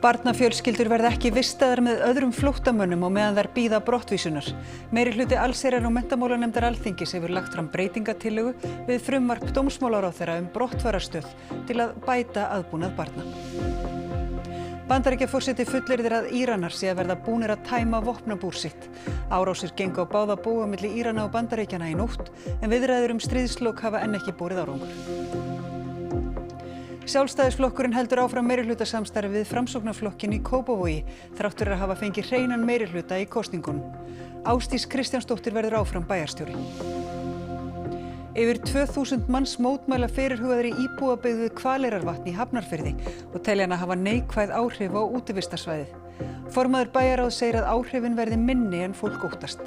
Barnafjölskyldur verða ekki vistaðar með öðrum flóttamönnum á meðan þær bíða brottvísunar. Meirihluti allsherjar- og menntamálanefndar Alþingis hefur lagt fram breytingatillögu við frumvarp dómsmálaráðherra brottfarastöð til að bæta aðbúnað barna. Bandaríkjaforseti fullyrðir að Íranar sé að verða búnir að tæma vopnabúr sitt. Árásir gengu á báða bóga milli Írana og Bandaríkjanna í nótt, en viðræður stríðslok hafa enn ekki borið árangur. Sjálfstæðisflokkurinn heldur áfram meirihlutasamstarfi við Framsóknarflokkinn í Kópavogi þrátt fyrir að hafa fengið hreinan meirihluta í kosningunum. Ásdís Kristjánsdóttir verður áfram bæjarstjóri. Yfir 2000 manns mótmæla fyrirhugaðri íbúabyggð við Hvaleyrarvatn í Hafnarfirði og telja hana hafa neikvæð áhrif á útivistarsvæðið. Formaður bæjarráðs segir að áhrifin verði minni en fólk óttast.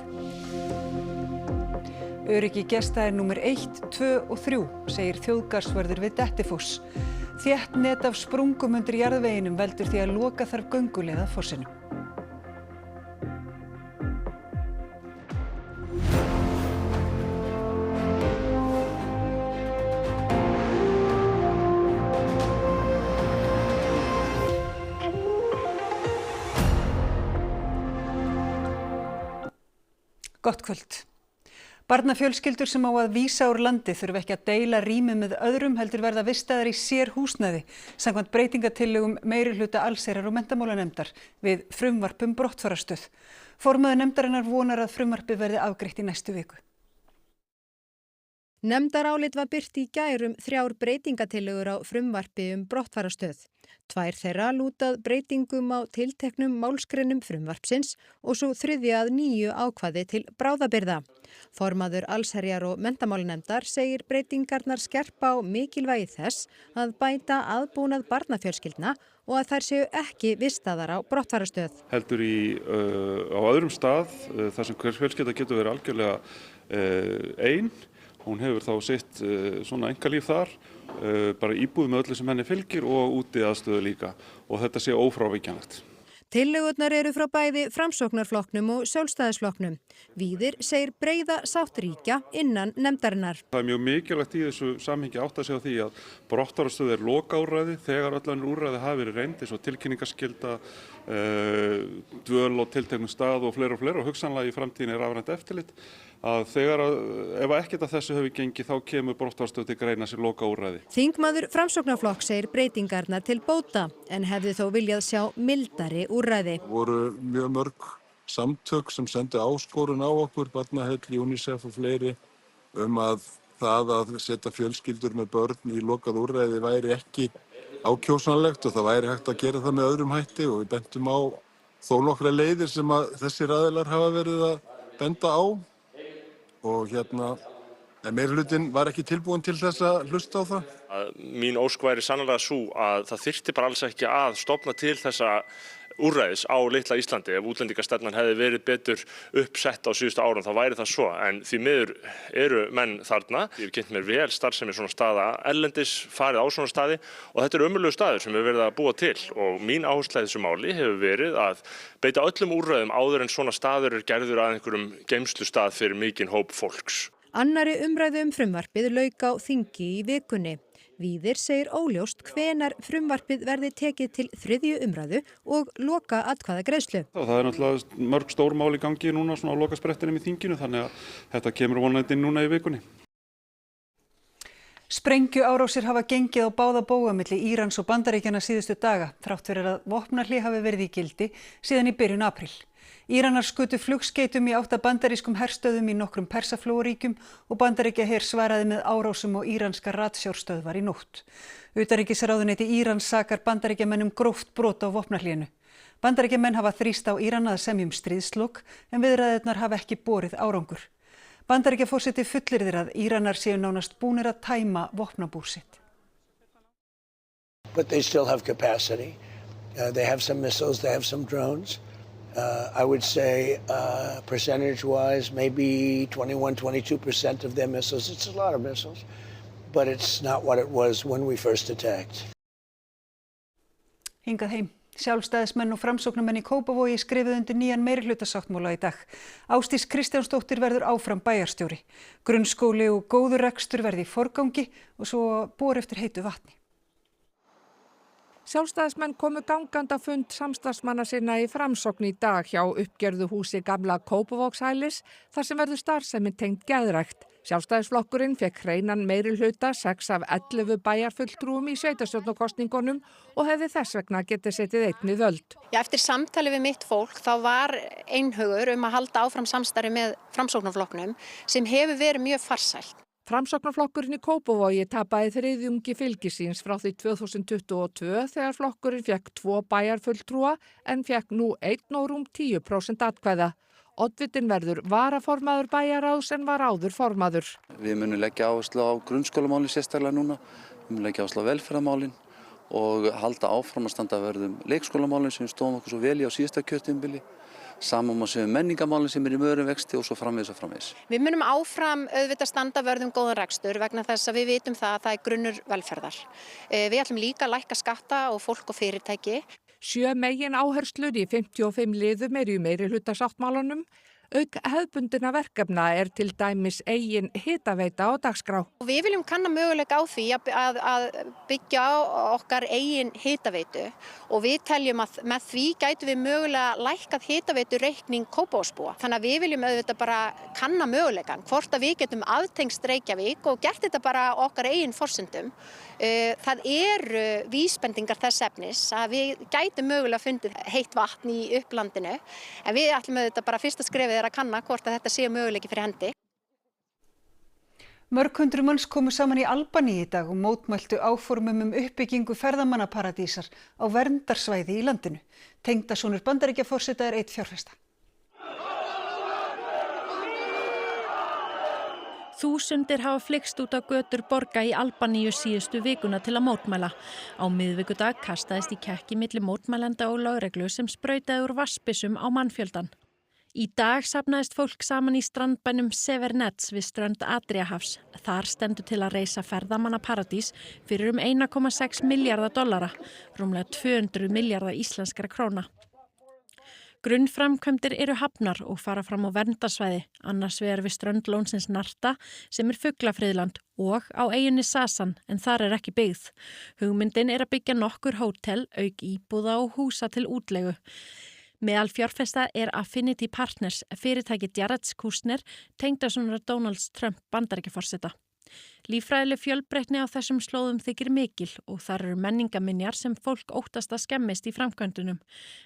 Öryggi gesta er númer 1, 2 og 3, segir þjóðgarðsvörður við Dettifoss. Þétt net af sprungum undir jarðveginum veldur því að loka þarf gönguleið að fossinum. Gott kvöld. Barnafjölskyldur sem á að vísa úr landi þurfa ekki að deila rými með öðrum heldur verða vistaðar í sér húsnæði samkvæmt breytingatillögum meirihluta allsherjar- og menntamálanefndar við frumvarp brottfarastöð. Formaður nefndarinnar vonar að frumvarpið verði afgreitt í næstu viku. Nefndarálit var birt í gær 3 breytingatillögur á frumvarpi brottfarastöð. 2 þeirra lútað breytingum á tilteknum málsgreinum frumvarpsins og svo 3. að 9 ákvæði til bráðabirgða. Formaður allsherjar- og menntamálanefndar segir breytingarnar skerpa á mikilvægi þess að bæta aðbúnað barnafjölskyldna og að þær séu ekki vistaðar á brottfarastöð. Heldur á öðrum stað þar sem hver fjölskylda getur verið algjörlega ein. Hún hefur þá sitt svona einkalíf þar, bara íbúð með öllu sem henni fylgir og úti aðstöðu líka og þetta sé ófrávíkjanlegt. Tillögurnar eru frá bæði Framsóknarflokknum og Sjálfstæðisflokknum. Víðir segir breiða sátt ríkja innan nefndarinnar. Það er mjög mikilvægt í þessu samhengi átt að segja því að brottfarastöð er lokaúrræði þegar öll önnur úrræði hafi verið reynd eins og tilkynningaskylda, dvöl á tilteknum stað og fleira og hugsanlega í framtíðinni rafrænt eftirlit. Að ef ekkert af þessu hefur gengið þá kemur brottfarastöð til greina sem lokaúrræði. Þingmaður Framsóknarflokk segir breytingarnar til bóta en hefði þó viljað sjá mildari úrræði. Voru mjög mörg samtök sem sendi áskorun á okkur, Barnaheill, UNICEF og fleiri, að það að setja fjölskyldur með börn í lokað úrræði væri ekki ákjósanlegt og það væri hægt að gera það með öðrum hætti og við bentum á þó nokkra leiðir sem að þessir aðilar hafa verið að benda á. Og en meirihlutinn var ekki tilbúin til þess að hlusta á það. Mín ósk væri sannarlega sú að það þyrfti bara alls ekki að stofna til þessa úrræðis á litla Íslandi. Ef útlendingastefnan hefði verið betur uppsett á síðustu árum þá væri það svo. En því miður eru menn þarna. Ég hef kynnt mér vel starfsemi svona staða erlendis, farið á svona staði og þetta eru ömurlegur staður sem við verið að búa til. Og mín áhersla í þessu máli hefur verið að beita öllum úrræðum áður en svona staður gerður að einhverjum geymslustað fyrir mikinn hóp fólks. Annarri umræðu frumvarpið lauk á þingi í vikunni. Víðir segir óljóst hvenær frumvarpið verði tekið til 3. umræðu og loka atkvæðagreiðslu. Það er náttúrulega mörg stór mál í gangi núna svona á lokasprettinum í þinginu þannig að þetta kemur vonandi inn núna í vikunni. Sprengjuárásir hafa gengið á báða bóga milli Írans og Bandaríkjanna síðustu daga þrátt fyrir að vopnahlé hafi verið í gildi síðan í byrjun apríl. Íranar skutu flugskeytum í átt að bandarískum herstöðum í nokkrum Persaflóaríkjum og Bandaríkjaher svaraði með árásum á íranska ratsjárstöðvar í nótt. Utanríkisráðuneyti Írans sakar Bandaríkjamenn gróft brot á vopnahlénu. Bandaríkjamenn hafa þrýst á Írana að semja stríðslok en viðræðurnar hafa ekki borið árangur. Bandaríkjaforseti fullyrðir að Íranar séu nánast búnir að tæma vopnabúr sitt. But they still have capacity. They have some missiles, they have some drones. I would say percentage-wise, maybe 21–22% of their missiles. It's a lot of missiles, but it's not what it was when we first attacked. Hingað heim. Sjálfstæðismenn og framsóknarmenn í Kópavogi skrifuðu undir nýjan meirihlutasáttmála í dag. Ásdís Kristjánsdóttir verður áfram bæjarstjóri. Grunnskóli og góður rekstur verði í forgangi og svo bor eftir heitu vatni. Sjálfstæðismenn komu gangandi á fund samstarfsmanna sinna í Framsókn í dag hjá uppgerðu húsi gamla Kópavogshælis þar sem verður starfsemi tengd geðrækt. Sjálfstæðisflokkurinn fekk hreinan meirihluta 6 af 11 bæjarfulltrúum í sveitarstjórnarkosningunum og hefði þess vegna getið setið einn við völd. Já, eftir samtali við mitt fólk þá var einhugur að halda áfram samstarfi með Framsóknarflokknum sem hefur verið mjög farsælt. Framsóknarflokkurinn í Kópavogi tapaði þriðjungi fylgis síns frá því 2022 þegar flokkurinn fekk 2 bæjarfulltrúa en fekk nú 1 og rúm 10% atkvæða. Oddvitinn verður varaformaður bæjarráðs en var áður formaður. Við munum leggja áherslu á grunnskólamálin sérstaklega núna, við munum leggja áherslu á velferðarmálin og halda áfram að standa vörð leikskólamálin sem við stóðum okkur svo vel í á síðasta kjörtímabili. Saman má segja menningarmálin sem í mörum vexti og svo framvegis og framvegis. Við munum áfram auðvitað standa vörð góðan rekstur vegna þess að við vitum það að það er grunnur velferðar. Við ætlum líka að lækka skatta á fólk og fyrirtæki. 7 megin áherslur í 55 liðum eru í meirihluta-sáttmálanum. Auk hefðbundinna verkefna er til dæmis eigin hitaveita á dagskrá. Við viljum kanna möguleika á því að byggja á okkar eigin hitaveitu og við teljum að með því gætum við mögulega lækkað hitaveitu reikning Kópavogsbúa. Þannig að við viljum auðvitað bara kanna möguleikan hvort að við getum aftengst Reykjavík og gert þetta bara okkar eigin forsendum. Það eru vísbendingar þess efnis að við gætum mögulega fundið heitt vatn í upplandinu en við ætlum auðvitað bara fyrsta skrefið að kanna hvort að þetta sé möguleiki fyrir hendi. Mörg hundruð manns komu saman í Albaníu í dag og mótmæltu áformum uppbyggingu ferðamannaparadísar á verndarsvæði í landinu. Tengdasonur Bandaríkjaforseta er einn fjárfesta. Þúsundir hafa flykkst út á götur borga í Albaníu síðustu vikuna til að mótmæla. Á miðvikudag kastaðist í kekki milli mótmælenda og lögreglu sem sprautaði úr vatnsbyssum á mannfjöldan. Í dag safnaðist fólk saman í strandbænum Severnets við strönd Adriahafs. Þar stendur til að reisa ferðamannaparadís fyrir 1,6 milljarða dollara, rúmlega 200 milljarða íslenskra króna. Grunnframkvæmdir eru hafnar og fara fram á verndarsvæði, annars vegar við strönd lónsins Narta sem er fuglafriðland og á eyjunni Sasan en þar er ekki byggð. Hugmyndin er að byggja nokkur hótel, auk íbúða og húsa til útleigu. Meðal fjárfesta er Affinity Partners, fyrirtæki Jared Kushner, tengdasonar Donalds Trump Bandaríkjaforseta. Líffræðileg fjölbreytni á þessum slóðum þykir mikil og þar eru menningaminjar sem fólk óttast að skemmist í framkvæmdunum.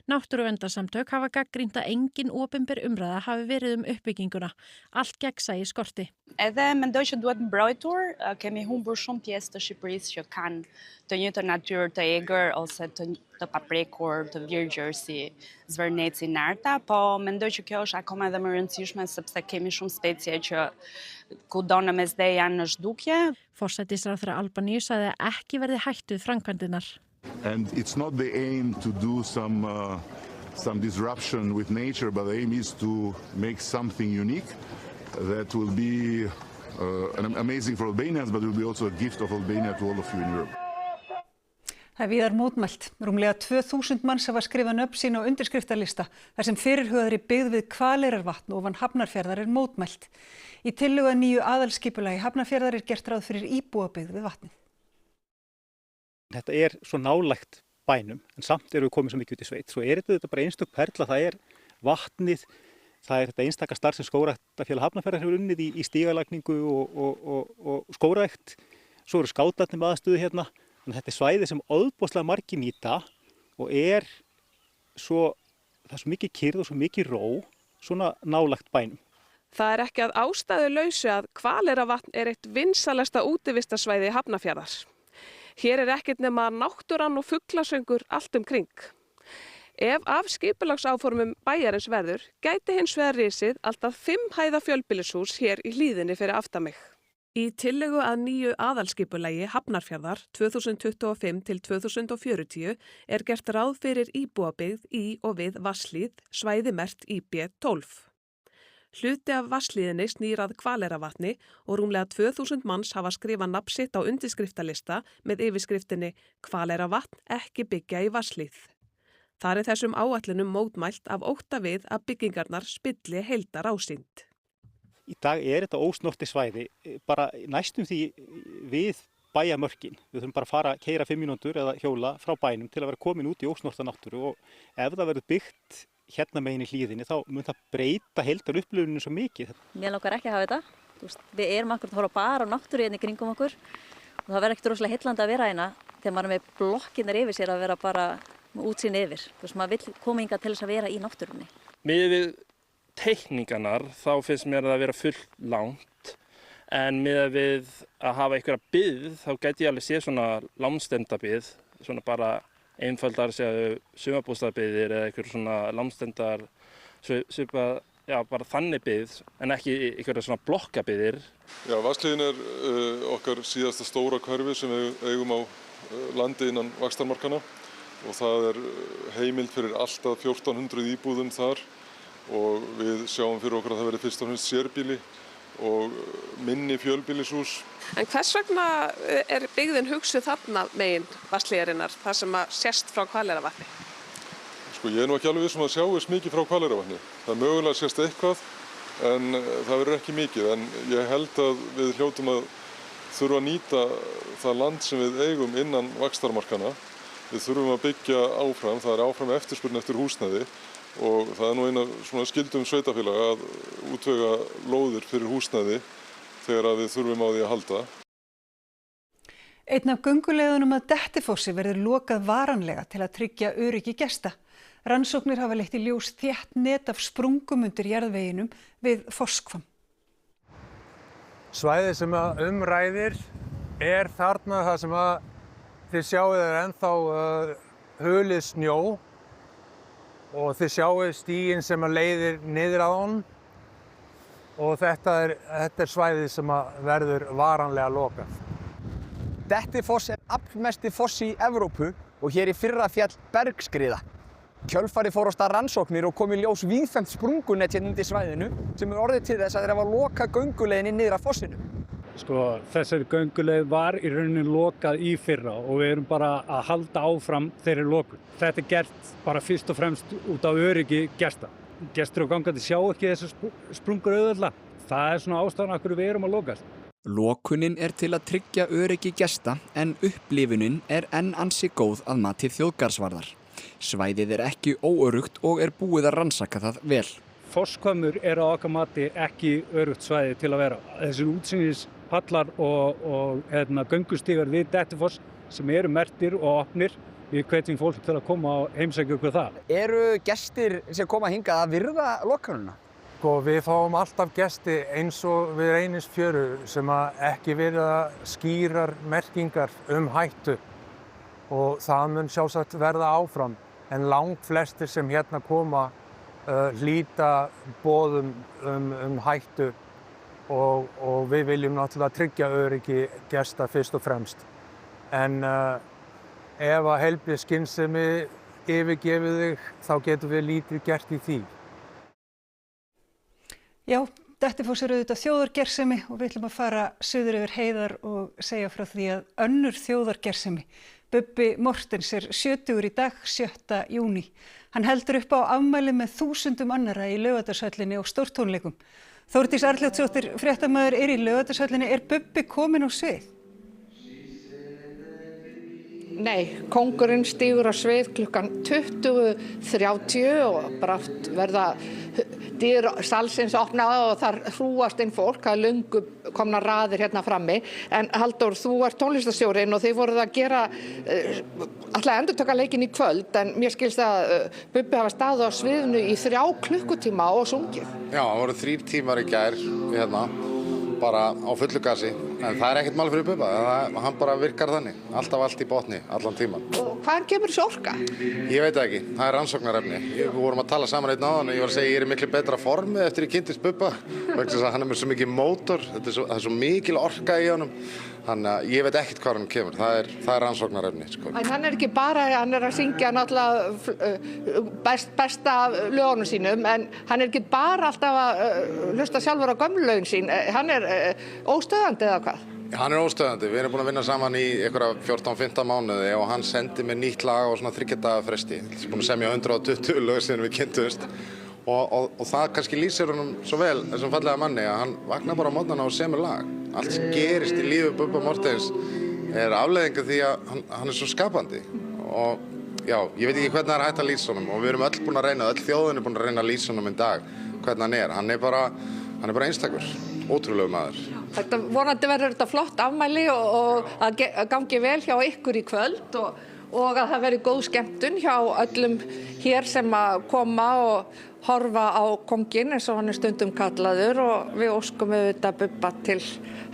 Náttúruverndarsamtök hafa gagnrýnt að engin opinber umræða hafi verið uppbygginguna. Allt gegnsæi skorti. Edhe mendoj që duhet mbrojtur, kemi humbur shumë pjesë të Shqipërisë që kanë të njëjtën natyrë të egër ose të paprekur, të virgjër si zvërneci Narta, po mendoj që kjo është akoma edhe më rëndësishme sepse kemi shumë specie që kudo në mesdhe janë në zhdukje. Forsætisráðherra Albaníu sagði að ekki verði hætt við framkvæmdirnar. And it's not the aim to do some disruption with nature, but the aim is to make something unique that will be amazing for Albanians, but will be also a gift of Albania to all of you in Europe. Það er víðar mótmælt. Rúmlega 2000 manns hafa skrifað nöfn sín á undirskriftarlista þar sem fyrirhugaðri byggð við Hvaleyrarvatn ofan Hafnarfjarðar er mótmælt. Í tillögu að nýju aðalskipulagi Hafnarfjarðar er gert ráð fyrir íbúabyggð við vatnið. Þetta er svo nálægt bænum en samt eru við komið svo mikið út í sveit. Svo er þetta bara einstök perla, það er vatnið, það er þetta einstaka starf sem Skógræktarfélag Hafnarfjarðar hefur unnið í stígalagningu og skógrækt. Svo eru skátarnir með aðstöðu hérna. Þannig að þetta er svæði sem ofboðslega margir nýta og það er svo mikið kyrrð og svo mikið ró, svona nálægt bænum. Það er ekki að ástæðu lausu að Hvaleyrarvatn er eitt vinsælasta útivistarsvæði Hafnarfjarðar. Hér er ekkert nema náttúran og fuglasöngur allt kring. Ef af skipulagsáformum bæjarins verður, gæti hins vegar risið alltaf 5 hæða fjölbýlishús hér í hlíðinni fyrir aftan mig. Í tillögu að nýju aðalskipulagi Hafnarfjarðar 2025 til 2040 er gert ráð fyrir íbúabyggð í og við Vatnshlíð, svæði merkt IB12. Hluti af Vatnshlíðinni snýr að Hvaleyrarvatni og rúmlega 2000 manns hafa skrifað nafn sitt á undirskriftalista með yfirskriftinni Hvaleyrarvatn ekki byggja í Vatnshlíð. Þar er þessum áætlunum mótmælt af ótta við að byggingarnar spilli heildarásýnd. Í dag er þetta ósnortið svæði, bara næstum því við bæjarmörkin. Við þurfum bara að fara að keyra 5 mínútur eða hjóla frá bænum til að vera komin út í ósnorta náttúru og ef það verður byggt hérna megin í hlíðinni þá mun það breyta heildarupplifuninu svo mikið. Mér langar ekki að hafa þetta. Við erum akkurat að horfa bara á náttúru hérna í kringum okkur og það verður ekkert rosalega heillandi að vera hérna þegar maður er með blokkinnar yfir sér að vera bara útsýn yfir. Maður vill koma hingað til þess að vera í náttúrunni. Miðað við teikningarnar þá finnst mér það að vera full langt en miðað við að hafa einhverja byggð þá gæti ég alveg séð svona lágstendabið, svona bara einfaldar sumarbústaðabyggðir eða einhver svona lágstendar svipað, já bara þannig byggð en ekki einhverja svona blokkabyggðir. Já, Vatnshlíðin okkar síðasta stóra hverfi sem við eigum á landi innan vaxtarmarkanna og það heimild fyrir alltaf 1400 íbúðum þar og við sjáum fyrir okkur að það verði fyrst og fremst sérbýli og minni fjölbýlishús. En hvers vegna byggðin hugsuð þarna megin Vatnshlíðarinnar, þar sem að sést frá Hvaleyrarvatni? Ég er nú ekki alveg viss að sjáist mikið frá Hvaleyrarvatni. Það mögulega sést eitthvað en það verður ekki mikið. En ég held að við hljótum að þurfa að nýta það land sem við eigum innan vaxtarmarkana. Við þurfum að byggja áfram, það áfram eftirspurn eftir húsnæði og það nú eina svona skyldum sveitarfélaga að útvega lóðir fyrir húsnæði þegar við þurfum á því að halda. Einn af gönguleiðunum að Dettifossi verður lokað varanlega til að tryggja öryggi gesta. Rannsóknir hafa leitt í ljós þétt net af sprungum undir jarðveginum við Fosskvam. Svæðið sem ræðir þarna það sem þið sjáið ennþá hulið snjó og þið sjáið stíginn sem leiðir niður að honum og þetta er svæðið sem verður varanlega lokað. Dettifoss aflmesti foss í Evrópu og hér í fyrra féll bergskriða. Kjölfarið fór á stað rannsóknir og kom í ljós víðfeðmt sprungunet hérna undir svæðinu sem orðið til þess að þeir hafa lokað gönguleiðinni niður að fossinu. Þessari gönguleið var í rauninni lokað í fyrra og við erum bara að halda áfram þeirri lokun. Þetta gert bara fyrst og fremst út af öryggi gesta. Gestur og gangandi sjá ekki þessu sprungur auðvitað. Það er svona ástæðan af hverju við erum að lokast. Lokunin til að tryggja öryggi gesta en upplifunin enn ansi góð að mati þjóðgarðsvarðar. Svæðið ekki óöruggt og búið að rannsaka það vel. Fosshvammur á okkar mati ekki öruggt svæði til að vera. Þessir útsýnispallar og göngustígar við Dettifoss sem eru merktir og opnir. Við hvetjum fólk til að koma og heimsækja okkur það. Eru gestir sem koma hingað að virða lokunina? Við fáum alltaf gesti eins og við Reynisfjöru sem ekki virða skýrar merkingar hættu og það mun sjálfsagt verða áfram. En langflestir sem hérna koma hlýta boðum hættu og við viljum náttúrulega tryggja öryggi gesta fyrst og fremst. En ef að heilbrigð skynsemi yfirgefur þig, þá getum við lítið gert í því. Já, Dettifoss auðvitað þjóðargersemi og við ætlum að fara suður yfir heiðar og segja frá því að önnur þjóðargersemi. Bubbi Mortens 70 í dag, 7. júní. Hann heldur upp á afmæli með þúsundum annarra í Laugardalshöllinni og stórtónleikum. Þórdís Arnljótsdóttir, fréttamaður í Laugardalshöllinni. Bubbi kominn á svið? Nei, kóngurinn stígur á svið klukkan 20:30 og brátt verða dyr salsins opnað og þar hrúast inn fólk, það löngu komna raðir hérna frammi. En Halldór, þú ert tónlistarstjórinn og þið voruð að gera ætla að endurtaka leikinn í kvöld, en mér skilst að Bubbi hafa staðið á sviðinu í 3 klukkutíma og sungið. Já, það voru 3 tímar í gær hérna, bara á fullu gasi, en það ekkert mál fyrir Bubba, hann bara virkar þannig, alltaf allt í botni, allan tíman. Og hvaðan kemur þessi orka? Ég veit það ekki, það rannsóknarefni. Við vorum að tala saman einn áðan og ég var að segja ég í miklu betra formi eftir ég kynntist Bubba, vegna þess að hann með svo mikið mótor, það er svo mikil orka í honum, þannig að ég veit ekkert hvað hann kemur, það er rannsóknarefni. Sko. En hann ekki bara, hann að syngja náttúrulega besta lögunum sínum, en hann ekki bara alltaf að hlusta sjálfur á gömlu lögin sín, hann óstöðandi eða hvað? Hann óstöðandi, við erum búin að vinna saman í einhverja 14-15 mánuði og hann sendi mér nýtt lag á svona 3 daga fresti. Við erum búin að semja 120 lög síðan við kynntumst og það kannski lýsir honum svo vel þessum fallega manni að hann vaknar bara á morgnana og semur lag. Allt sem gerist í lífi Bubba Mortens er afleiðinga því að hann svo skapandi og já, ég veit ekki hvernig það hægt að lýsa honum og við erum öll búin að reyna, öll þjóðin er búin að reyna að lýsa honum í dag, hvernig hann er bara einstakur, ótrúlegu maður. Vonandi verður þetta flott afmæli og að gangi vel hjá ykkur í kvöld og að það verði góð skemmtun hjá öllum hér sem að koma og horfa á kónginn eins og hann er stundum kallaður og við óskum auðvitað Bubba til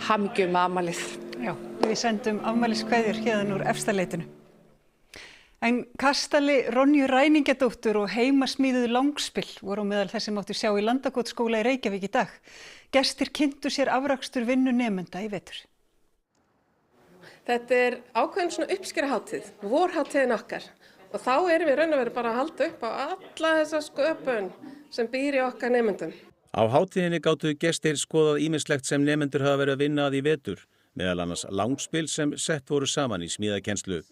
hamingju með afmælið. Já, við sendum afmæliskveðjur héðan úr Efstaleitinu. En kastali Ronju Ræningjadóttur og heimasmíðuð langspill voru á meðal þess sem máttu sjá í Landakotsskóla í Reykjavík í dag. Gestir kynntu sér afrakstur vinnu nemenda í vetur. Þetta er ákveðin svona uppskeruhátíð, vorhátíðin okkar. Og þá erum við raun og veru bara að halda upp á alla þessa sköpun sem býr í okkar nemendum. Á hátíðinni gátu gestir skoðað ýmislegt sem nemendur hafa verið að vinna að í vetur, meðal annars langspil sem sett voru saman í smíðakennslu.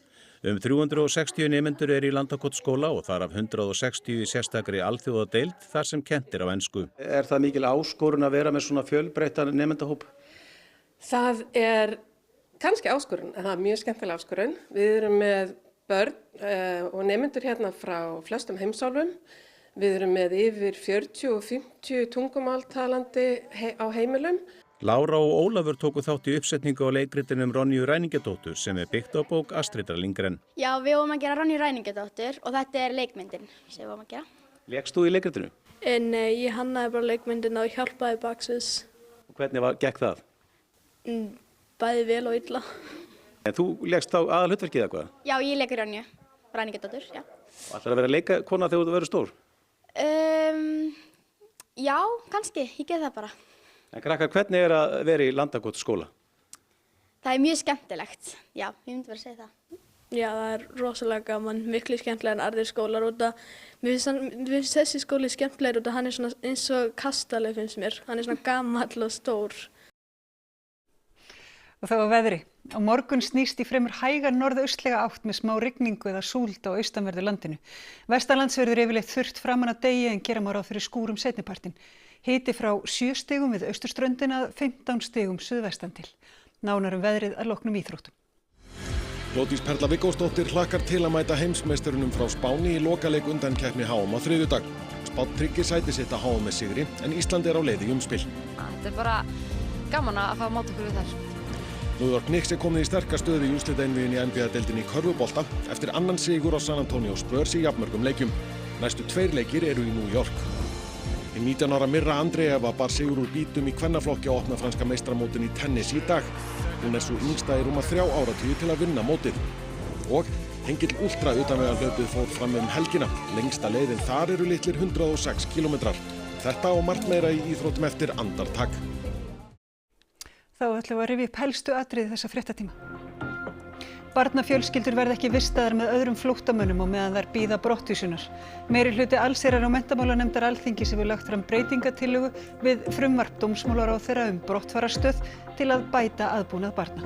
360 nemendur í Landakotsskóla og þar af 160 í sérstakri alþjóðadeild þar sem kennt á ensku. Er það mikil áskorun að vera með svona fjölbreyttan nemendahóp? Það er kannski áskorun, en það er mjög skemmtileg áskorun. Við erum með börn og nemendur hérna frá flestum heimsálfum. Við erum með yfir 40 og 50 tungumáltalandi á heimilum. Lára og Ólafur tóku þátt í uppsetningu á leikritinum Ronju Ræningjadóttur sem er byggt á bók Astridar Lindgren. Já, við vorum að gera Ronju Ræningjadóttur og þetta er leikmyndin sem við vorum að gera. Lékst þú í leikritinu? Nei, ég hannaði bara leikmyndina og hjálpaði baksviðs. Hvernig gekk það? Bæði vel og illa. En þú lékst þá aðalhlutverkið eða hvað? Já, ég leikur Ronju Ræningjadóttur, já. Ætlar að vera leikakona þegar þú verður stór? Já, kannski, ég get það bara. En krakkar, hvernig er að vera í Landakotsskóla? Það er mjög skemmtilegt, já, ég myndi vera að segja það. Já, það er rosalega gaman, miklu skemmtilega en aðrir skólar út að mér finnst þessi skóli skemmtilegur út að hann er svona eins og kastali finnst mér, hann er svona gamall og stór. Og það var veðri. Á morgun snýst í fremur hæga norðaustlega átt með smá rigningu eða súld á austanverðu landinu. Vestanlands verður yfirleitt þurrt framan að degi en gera má ráð fyrir skúrum seinnipartinn. Hiti frá 7 stigum við austurströndina að 15 stigum suðvestan til. Nánar veðrið að loknum íþróttum. Lódís Perla Viggósdóttir hlakkar til að mæta heimsmeisturunum frá Spáni í lokaleik undankeppni HM á þriðjudag. Spánn tryggir sæti sitt að HM með sigri en Ísland er á leið í umspil. Þetta er bara gaman að fá að máta okkur við þær. New York Knicks er komið í sterka stöðu í úrslitaeinvíginu í NBA-deildinni í körfubolta eftir annan sigur á San Antonio Spurs í jafnmörgum leikjum. Næstu 2 leikir eru í New York. Hinn 19 ára Mirra Andreeva bar sigur úr bítum í kvennaflokki á opna franska meistaramótinu í tennis í dag. Hún er svo yngsta í rúma 3 áratugi til að vinna mótið. Og hengill ultra utanvegarhlaupið fór fram helgina. Lengsta leiðin þar eru litlir 106 kilometrar. Þetta og margt meira í íþróttum eftir andartak. Þá ætlum við að rifja upp helstu atriði þessa fréttatíma. Barnafjölskyldur verða ekki vistaðar með öðrum flóttamönnum og meðan þær bíða brottvísunar. Meirihluti allsherjar- og menntamálanefndar Alþingis hefur lagt fram breytingatillögu við frumvarp dómsmálaráðherra brottfarastöð til að bæta aðbúnað barna.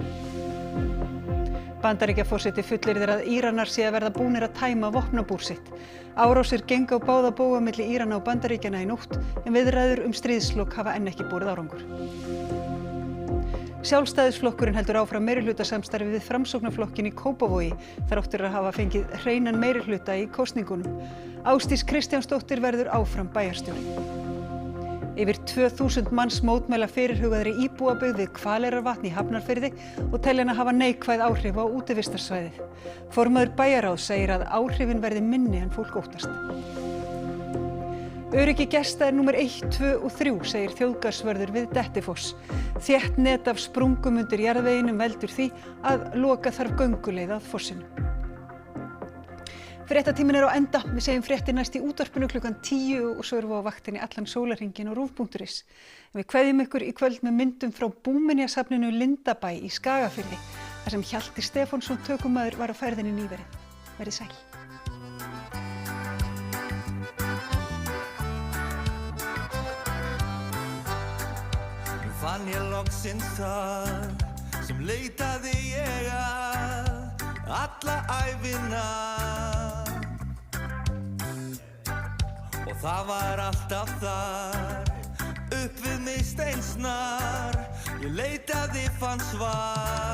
Bandaríkjaforseti fullyrðir að Íranar sé að verða búnir að tæma vopnabúr sitt. Árásir gengu á báða bóga milli Írana og Bandaríkjanna í nótt en viðræður stríðslok hafa enn ekki borið árangur. Sjálfstæðisflokkurinn heldur áfram meirihlutasamstarfi við Framsóknarflokkinn í Kópavogi þrátt fyrir að hafa fengið hreinan meirihluta í kosningunum. Ásdís Kristjánsdóttir verður áfram bæjarstjóri. Yfir 2000 manns mótmæla fyrirhugaðri íbúabyggð við Hvaleyrarvatn í Hafnarfirði og telja hana hafa neikvæð áhrif á útivistarsvæðið. Formaður bæjarráðs segir að áhrifin verði minni en fólk óttast. Öryggi gesta er númer 1, 2 og 3, segir þjóðgarðsvörður við Dettifoss. Þétt net af sprungum undir jarðveginum veldur því að loka þarf gönguleið að fossinum. Fréttatíminn er á enda. Við segjum fréttir næst í útvarpinu klukkan 10 og svo erum við á vaktinni allan sólarhringinn á RÚV.is. Við kveðjum ykkur í kvöld með myndum frá Búminjasafninu Lindabæ í Skagafirði, þar sem Hjalti Stefánsson tökumaður var á ferðinni nýverið. Verið sæl. Fann ég loksins það sem leitaði ég að alla ævina og það var alltaf þar upp við mig steinsnar ég leitaði fann svar